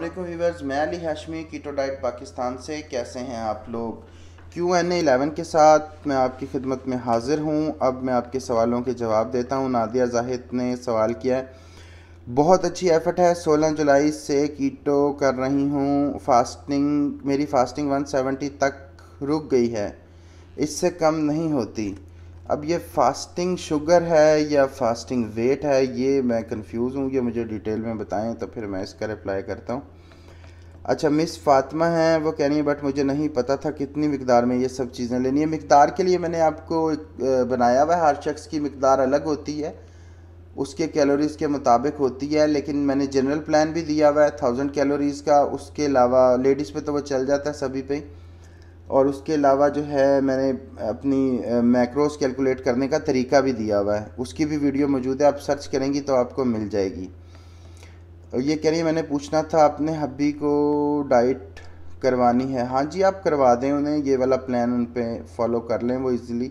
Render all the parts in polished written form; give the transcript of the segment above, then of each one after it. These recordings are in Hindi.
वालेकुम व्यूवर्स, मैं अली हाशमी कीटो डाइट पाकिस्तान से। कैसे हैं आप लोग? Q&A 11 के साथ मैं आपकी खिदमत में हाज़िर हूं। अब मैं आपके सवालों के जवाब देता हूं। नादिया जाहिद ने सवाल किया है। बहुत अच्छी एफ़र्ट है। 16 जुलाई से कीटो कर रही हूं। मेरी फास्टिंग 170 तक रुक गई है, इससे कम नहीं होती। अब ये फास्टिंग शुगर है या फास्टिंग वेट है, ये मैं कंफ्यूज हूँ। ये मुझे डिटेल में बताएं तो फिर मैं इसका रिप्लाई करता हूँ। अच्छा, मिस फातिमा हैं, वो कह रही हैं बट मुझे नहीं पता था कितनी मिकदार में ये सब चीज़ें लेनी है। मिकदार के लिए मैंने आपको एक बनाया हुआ है। हर शख्स की मिकदार अलग होती है, उसके कैलोरीज़ के मुताबिक होती है, लेकिन मैंने जनरल प्लान भी दिया हुआ है 1000 कैलोरीज़ का। उसके अलावा लेडीज़ पे तो वो चल जाता है सभी पे। और उसके अलावा जो है मैंने अपनी मैक्रोस कैलकुलेट करने का तरीका भी दिया हुआ है, उसकी भी वीडियो मौजूद है, आप सर्च करेंगी तो आपको मिल जाएगी। और ये कह रही है मैंने पूछना था अपने हब्बी को डाइट करवानी है। हाँ जी, आप करवा दें उन्हें, ये वाला प्लान उन पे फॉलो कर लें, वो इजीली।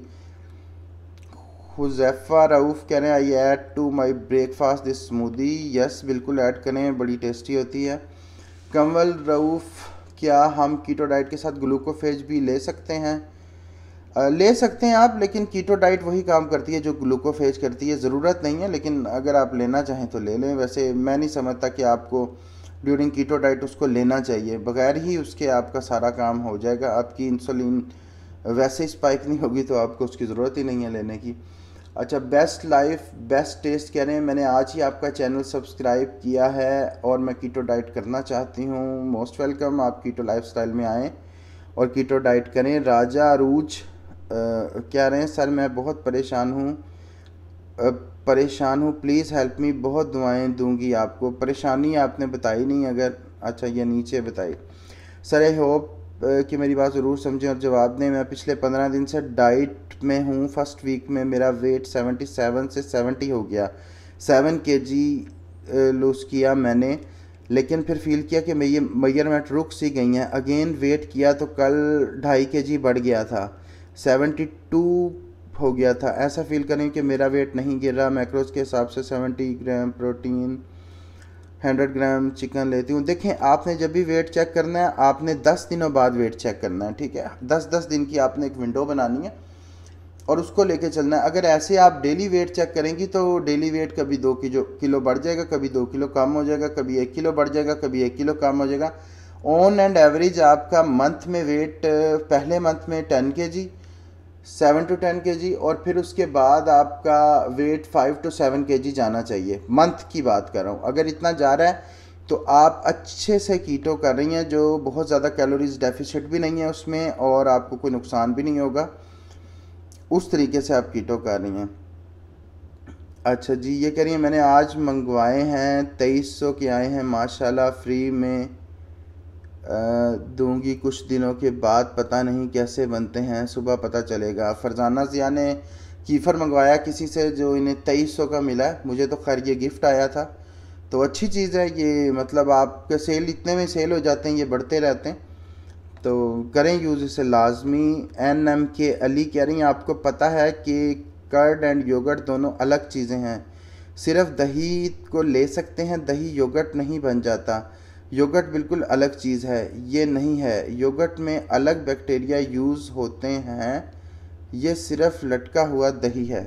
हुज़ैफ़ा रऊफ़ कह रहे हैं I add to my breakfast this smoothie. Yes, बिल्कुल ऐड करें, बड़ी टेस्टी होती है। कंवल रऊफ़, क्या हम कीटो डाइट के साथ ग्लूकोफेज भी ले सकते हैं? ले सकते हैं आप, लेकिन कीटो डाइट वही काम करती है जो ग्लूकोफेज करती है। ज़रूरत नहीं है, लेकिन अगर आप लेना चाहें तो ले लें। वैसे मैं नहीं समझता कि आपको ड्यूरिंग कीटो डाइट उसको लेना चाहिए, बगैर ही उसके आपका सारा काम हो जाएगा। आपकी इंसुलिन वैसे स्पाइक नहीं होगी, तो आपको उसकी ज़रूरत ही नहीं है लेने की। अच्छा, बेस्ट लाइफ बेस्ट टेस्ट कह रहे हैं मैंने आज ही आपका चैनल सब्सक्राइब किया है और मैं कीटो डाइट करना चाहती हूँ। मोस्ट वेलकम, आप कीटो लाइफस्टाइल में आएँ और कीटो डाइट करें। राजा अरूज कह रहे हैं सर मैं बहुत परेशान हूँ, प्लीज़ हेल्प मी, बहुत दुआएं दूंगी आपको। परेशानी आपने बताई नहीं अगर। अच्छा, ये नीचे बताई। सर आई होप कि मेरी बात ज़रूर समझें और जवाब दें। मैं पिछले 15 दिन से डाइट में हूँ। फर्स्ट वीक में मेरा वेट 77 से 70 हो गया। 7 kg लूज़ किया मैंने, लेकिन फिर फील किया कि मेजरमेंट रुक सी गई हैं। अगेन वेट किया तो कल 2.5 kg बढ़ गया था, 72 हो गया था। ऐसा फील करें कि मेरा वेट नहीं गिर रहा। मैक्रोज के हिसाब से 70 ग्राम प्रोटीन, 100 ग्राम चिकन लेती हूँ। देखें, आपने जब भी वेट चेक करना है, आपने 10 दिनों बाद वेट चेक करना है, ठीक है? 10-10 दिन की आपने एक विंडो बनानी है और उसको लेके चलना है। अगर ऐसे आप डेली वेट चेक करेंगी तो डेली वेट कभी 2 किलो बढ़ जाएगा, कभी 2 किलो कम हो जाएगा, कभी 1 किलो बढ़ जाएगा, कभी 1 किलो कम हो जाएगा। ऑन एंड एवरेज आपका मंथ में वेट, पहले मंथ में 10 kg, 7 to 10 kg, और फिर उसके बाद आपका वेट 5 to 7 kg जाना चाहिए। मंथ की बात कर रहा हूँ। अगर इतना जा रहा है तो आप अच्छे से कीटो कर रही हैं, जो बहुत ज़्यादा कैलोरीज डेफिसिट भी नहीं है उसमें और आपको कोई नुकसान भी नहीं होगा। उस तरीके से आप कीटो कर रही हैं। अच्छा जी, ये कह रही हैं मैंने आज मंगवाए हैं, 2300 के आए हैं माशाल्लाह, फ्री में दूंगी कुछ दिनों के बाद, पता नहीं कैसे बनते हैं, सुबह पता चलेगा। फरजाना जिया ने कीफ़र मंगवाया किसी से जो इन्हें 2300 का मिला। मुझे तो खैर ये गिफ्ट आया था, तो अच्छी चीज़ है ये। मतलब आपके सेल इतने में सेल हो जाते हैं, ये बढ़ते रहते हैं, तो करें यूज़ इसे लाजमी। NMK अली कह रही हैं आपको पता है कि कर्ड एंड योगर्ट दोनों अलग चीज़ें हैं, सिर्फ दही को ले सकते हैं, दही योगर्ट नहीं बन जाता। योगर्ट बिल्कुल अलग चीज़ है, ये नहीं है। योगर्ट में अलग बैक्टीरिया यूज़ होते हैं, ये सिर्फ लटका हुआ दही है।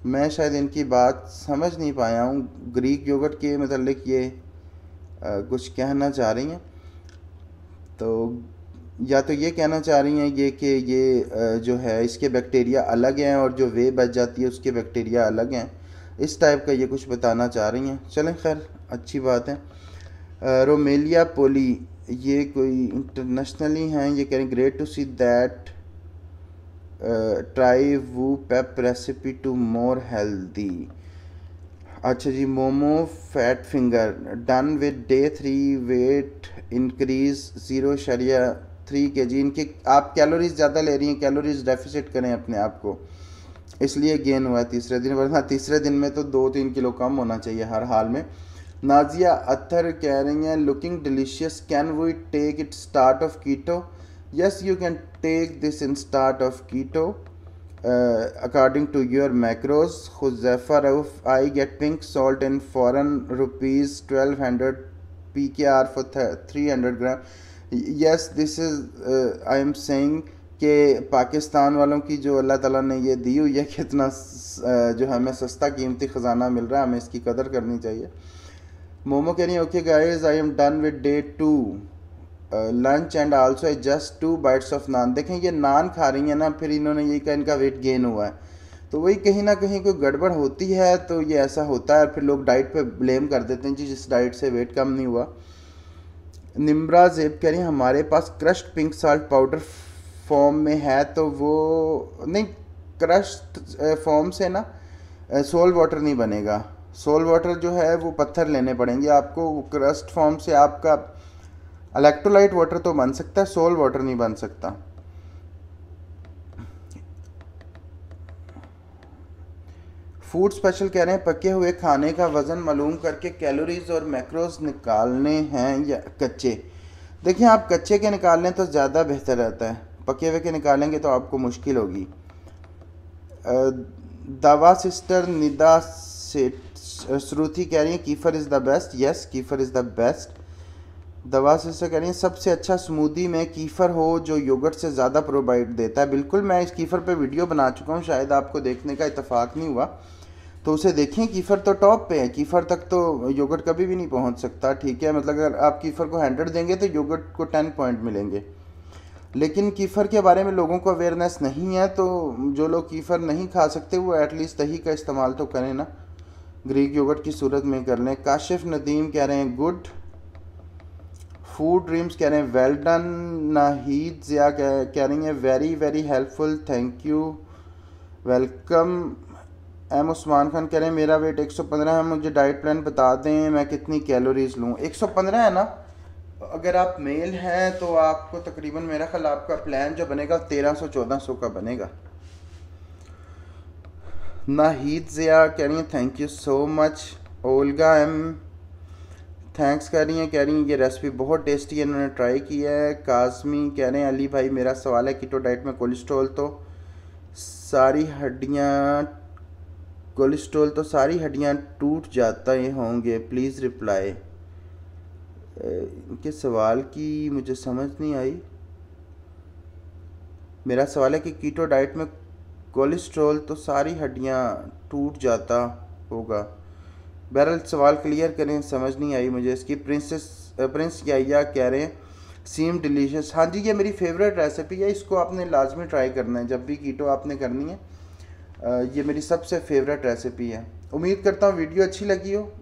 मैं शायद इनकी बात समझ नहीं पाया हूँ। ग्रीक योगर्ट के मतलब ये कुछ कहना चाह रही हैं, तो या तो ये कहना चाह रही हैं ये कि ये जो है इसके बैक्टीरिया अलग हैं और जो वे बच जाती है उसके बैक्टीरिया अलग हैं। इस टाइप का ये कुछ बताना चाह रही हैं। चलें, खैर अच्छी बात है। रोमेलिया पोली, ये कोई इंटरनेशनली हैं, ये कह रहे हैं great to see that try वू पेप रेसिपी टू मोर हेल्दी। अच्छा जी, Momo fat finger done with day 3 weight increase 0.3 kg। इनके आप कैलोरीज ज़्यादा ले रही हैं, कैलोरीज डेफिसिट करें अपने आप को, इसलिए गेन हुआ है तीसरे दिन, वरना तीसरे दिन में तो 2-3 किलो कम होना चाहिए हर हाल में। नाजिया अत्तर कह रही हैं looking delicious, can we take it start of keto? Yes, you can take this in start of keto according to your macros. Huzafa Rauf, I get pink salt in foreign rupees 1200 PKR for 300 gram. Yes this is I am saying कि पाकिस्तान वालों की जो अल्लाह ताला ने ये दी हुई है, कितना जो हमें सस्ता कीमती ख़जाना मिल रहा है, हमें इसकी कदर करनी चाहिए। मोमो कह रही है okay guys I am done with day 2 lunch and also I just 2 bites of naan. देखें ये नान खा रही है ना, फिर इन्होंने यही कहा इनका वेट गेन हुआ है, तो वही कहीं ना कहीं कोई गड़बड़ होती है, तो ये ऐसा होता है। फिर लोग डाइट पे ब्लेम कर देते हैं जी जिस डाइट से वेट कम नहीं हुआ। निम्रा जेब कह रही है हमारे पास crushed pink salt powder form में है, तो वो नहीं, क्रश्ड फॉर्म से ना सोल वाटर नहीं बनेगा। सोल वाटर जो है वो पत्थर लेने पड़ेंगे आपको। क्रस्ट फॉर्म से आपका इलेक्ट्रोलाइट वाटर तो बन सकता है, सोल वाटर नहीं बन सकता। फूड स्पेशल कह रहे हैं पके हुए खाने का वज़न मालूम करके कैलोरीज और मैक्रोज निकालने हैं या कच्चे। देखिए आप कच्चे के निकाल लें तो ज़्यादा बेहतर रहता है, पके हुए के निकालेंगे तो आपको मुश्किल होगी। दवा सिस्टर निदा से श्रुति कह रही है kefir is the best. Yes kefir is the best. दवा सिस्टर कह रही है सबसे अच्छा स्मूदी में कीफ़र हो जो योगर्ट से ज़्यादा प्रोबाइट देता है। बिल्कुल, मैं इस कीफ़र पे वीडियो बना चुका हूँ, शायद आपको देखने का इत्तेफाक नहीं हुआ, तो उसे देखें। कीफ़र तो टॉप पे है, कीफ़र तक तो योगर्ट कभी भी नहीं पहुंच सकता, ठीक है। मतलब अगर आप कीफ़र को 100 देंगे तो योगर्ट को 10 पॉइंट मिलेंगे। लेकिन कीफ़र के बारे में लोगों को अवेयरनेस नहीं है, तो जो लोग कीफ़र नहीं खा सकते वो एटलीस्ट दही का इस्तेमाल तो करें ना, ग्रीक योगर्ट की सूरत में कर लें। काशिफ नदीम कह रहे हैं गुड। फूड ड्रीम्स कह रहे हैं वेल डन। नाहीद ज़िया कह रही हैं very very helpful, thank you, welcome. M Usman Khan कह रहे हैं मेरा वेट 115 है, मुझे डाइट प्लान बता दें मैं कितनी कैलोरीज लूँ। 115 है ना, अगर आप मेल हैं तो आपको तकरीबन मेरा ख्याल आपका प्लान जो बनेगा 1300-1400 का बनेगा। नाहीद ज़िया कह रही हैं thank you so much. Olga M thanks कह रही हैं ये रेसिपी बहुत टेस्टी है, इन्होंने ट्राई किया है। काजमी कह रहे हैं अली भाई मेरा सवाल है कीटो डाइट में कोलेस्ट्रॉल तो सारी हड्डियाँ टूट जाते होंगे, प्लीज़ रिप्लाई। इनके सवाल की मुझे समझ नहीं आई। मेरा सवाल है कि कीटो डाइट में कोलेस्ट्रॉल तो सारी हड्डियाँ टूट जाता होगा। बहरहाल सवाल क्लियर करें, समझ नहीं आई मुझे इसकी। प्रिंस या कह रहे हैं सीम डिलीशियस। हाँ जी, ये मेरी फेवरेट रेसिपी है, इसको आपने लाजमी ट्राई करना है जब भी कीटो आपने करनी है। ये मेरी सबसे फेवरेट रेसिपी है। उम्मीद करता हूँ वीडियो अच्छी लगी हो,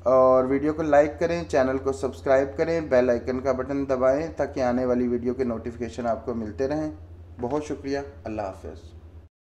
और वीडियो को लाइक करें, चैनल को सब्सक्राइब करें, बेल आइकन का बटन दबाएं ताकि आने वाली वीडियो के नोटिफिकेशन आपको मिलते रहें। बहुत शुक्रिया, अल्लाह हाफ़िज़।